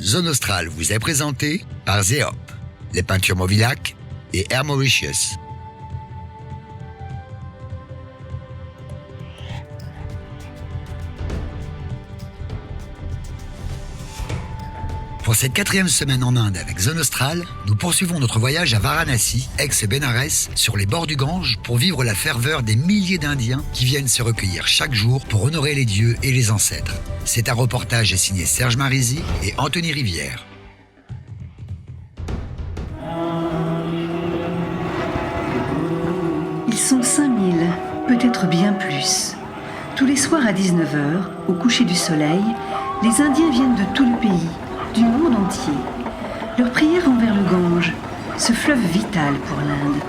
Zone Australe vous est présenté par Zeop, les peintures Movilac et Air Mauritius. Pour cette 4e semaine en Inde avec Zone Australe, nous poursuivons notre voyage à Varanasi, ex-Bénarès, sur les bords du Gange pour vivre la ferveur des milliers d'Indiens qui viennent se recueillir chaque jour pour honorer les dieux et les ancêtres. C'est un reportage signé Serge Marizzi et Anthony Rivière. Ils sont 5000, peut-être bien plus. Tous les soirs à 19h, au coucher du soleil, les Indiens viennent de tout le pays, du monde entier. Leur prière vont vers le Gange, ce fleuve vital pour l'Inde.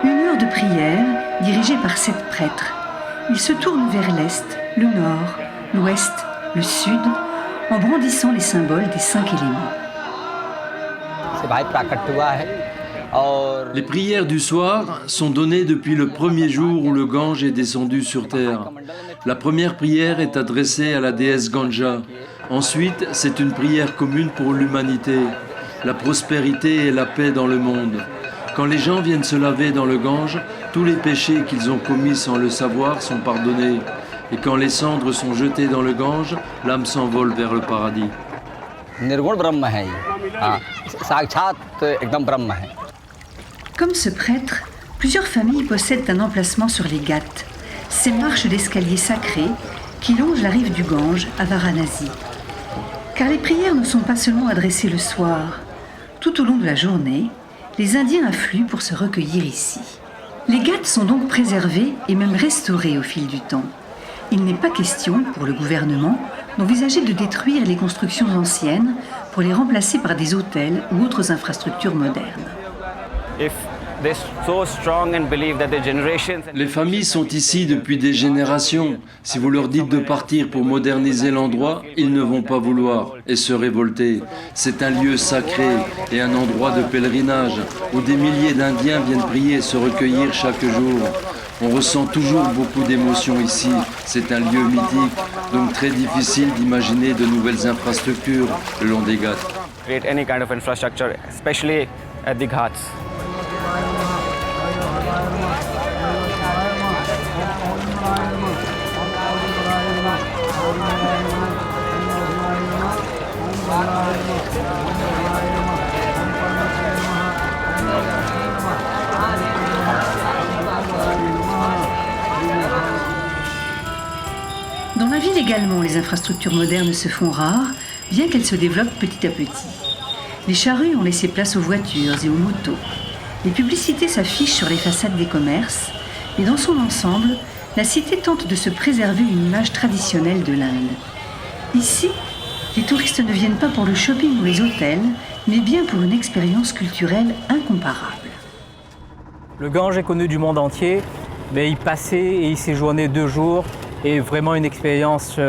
1 heure de prière, dirigée par 7 prêtres. Ils se tournent vers l'Est, le Nord, l'Ouest, le Sud, en brandissant les symboles des 5 éléments. Les prières du soir sont données depuis le premier jour où le Gange est descendu sur terre. La première prière est adressée à la déesse Ganga. Ensuite, c'est une prière commune pour l'humanité, la prospérité et la paix dans le monde. Quand les gens viennent se laver dans le Gange, tous les péchés qu'ils ont commis sans le savoir sont pardonnés. Et quand les cendres sont jetées dans le Gange, l'âme s'envole vers le paradis. Comme ce prêtre, plusieurs familles possèdent un emplacement sur les Ghats, ces marches d'escalier sacrées qui longent la rive du Gange à Varanasi. Car les prières ne sont pas seulement adressées le soir. Tout au long de la journée, les Indiens affluent pour se recueillir ici. Les Ghats sont donc préservés et même restaurés au fil du temps. Il n'est pas question, pour le gouvernement, d'envisager de détruire les constructions anciennes pour les remplacer par des hôtels ou autres infrastructures modernes. Les familles sont ici depuis des générations. Si vous leur dites de partir pour moderniser l'endroit, ils ne vont pas vouloir et se révolter. C'est un lieu sacré et un endroit de pèlerinage où des milliers d'Indiens viennent prier et se recueillir chaque jour. On ressent toujours beaucoup d'émotions ici. C'est un lieu mythique, donc très difficile d'imaginer de nouvelles infrastructures le long des Ghats. Dans la ville également, les infrastructures modernes se font rares, bien qu'elles se développent petit à petit. Les charrues ont laissé place aux voitures et aux motos. Les publicités s'affichent sur les façades des commerces, et dans son ensemble, la cité tente de se préserver une image traditionnelle de l'Inde. Ici, les touristes ne viennent pas pour le shopping ou les hôtels, mais bien pour une expérience culturelle incomparable. Le Gange est connu du monde entier, mais y passer et y séjourner 2 jours est vraiment une expérience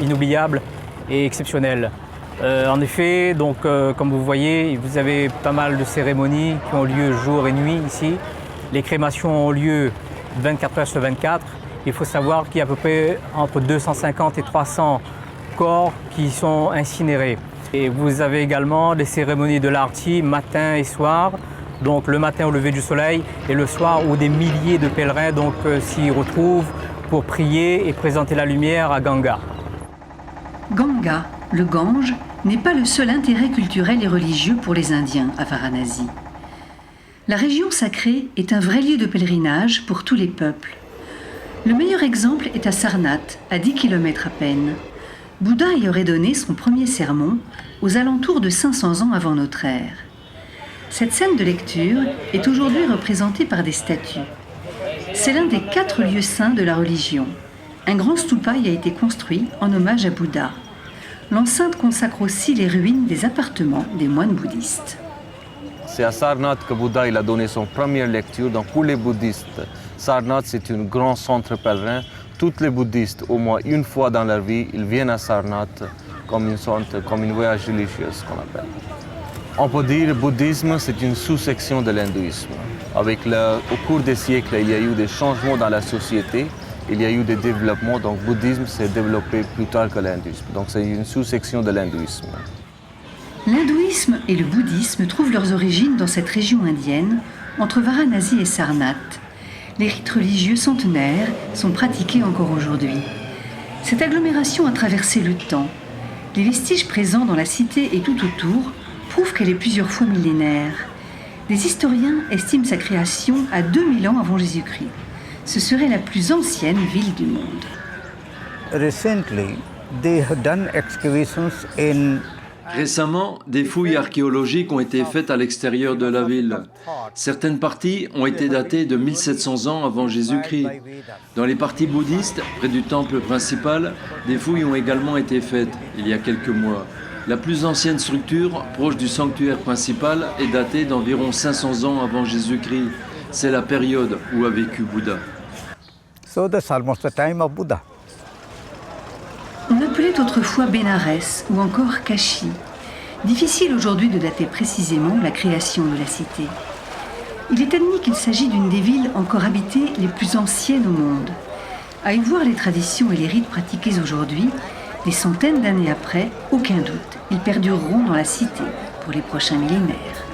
inoubliable et exceptionnelle. En effet, donc, comme vous voyez, vous avez pas mal de cérémonies qui ont lieu jour et nuit ici. Les crémations ont lieu 24 heures sur 24. Il faut savoir qu'il y a à peu près entre 250 et 300 corps qui sont incinérés. Et vous avez également les cérémonies de l'Arti matin et soir, donc le matin au lever du soleil et le soir où des milliers de pèlerins s'y retrouvent pour prier et présenter la lumière à Ganga. Ganga, le Gange, n'est pas le seul intérêt culturel et religieux pour les Indiens à Varanasi. La région sacrée est un vrai lieu de pèlerinage pour tous les peuples. Le meilleur exemple est à Sarnath, à 10 km à peine. Bouddha y aurait donné son premier sermon aux alentours de 500 ans avant notre ère. Cette scène de lecture est aujourd'hui représentée par des statues. C'est l'un des 4 lieux saints de la religion. Un grand stupa y a été construit en hommage à Bouddha. L'enceinte consacre aussi les ruines des appartements des moines bouddhistes. C'est à Sarnath que Bouddha a donné son première lecture. Donc pour les bouddhistes, Sarnath c'est un grand centre pèlerin. Tous les bouddhistes, au moins une fois dans leur vie, ils viennent à Sarnath comme une voyage religieux, ce qu'on appelle. On peut dire que le bouddhisme c'est une sous-section de l'hindouisme. Au cours des siècles, il y a eu des changements dans la société. Il y a eu des développements, donc le bouddhisme s'est développé plus tard que l'hindouisme. Donc c'est une sous-section de l'hindouisme. L'hindouisme et le bouddhisme trouvent leurs origines dans cette région indienne, entre Varanasi et Sarnath. Les rites religieux centenaires sont pratiqués encore aujourd'hui. Cette agglomération a traversé le temps. Les vestiges présents dans la cité et tout autour prouvent qu'elle est plusieurs fois millénaire. Des historiens estiment sa création à 2000 ans avant Jésus-Christ. Ce serait la plus ancienne ville du monde. Recently, they have done excavations in Récemment, des fouilles archéologiques ont été faites à l'extérieur de la ville. Certaines parties ont été datées de 1700 ans avant Jésus-Christ. Dans les parties bouddhistes, près du temple principal, des fouilles ont également été faites il y a quelques mois. La plus ancienne structure, proche du sanctuaire principal, est datée d'environ 500 ans avant Jésus-Christ. C'est la période où a vécu Bouddha. So that's almost the time of Buddha. On appelait autrefois Bénarès ou encore Kashi. Difficile aujourd'hui de dater précisément la création de la cité. Il est admis qu'il s'agit d'une des villes encore habitées les plus anciennes au monde. À y voir les traditions et les rites pratiqués aujourd'hui, des centaines d'années après, aucun doute, ils perdureront dans la cité pour les prochains millénaires.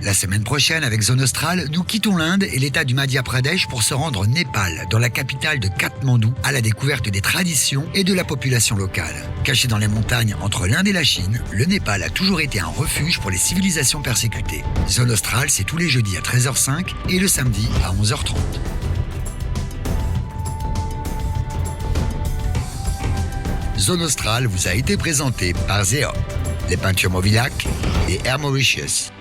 La semaine prochaine, avec Zone Australe, nous quittons l'Inde et l'état du Madhya Pradesh pour se rendre au Népal, dans la capitale de Katmandou, à la découverte des traditions et de la population locale. Caché dans les montagnes entre l'Inde et la Chine, le Népal a toujours été un refuge pour les civilisations persécutées. Zone Australe, c'est tous les jeudis à 13h05 et le samedi à 11h30. Zone Australe vous a été présentée par Zeop, les peintures Movilac et Air Mauritius.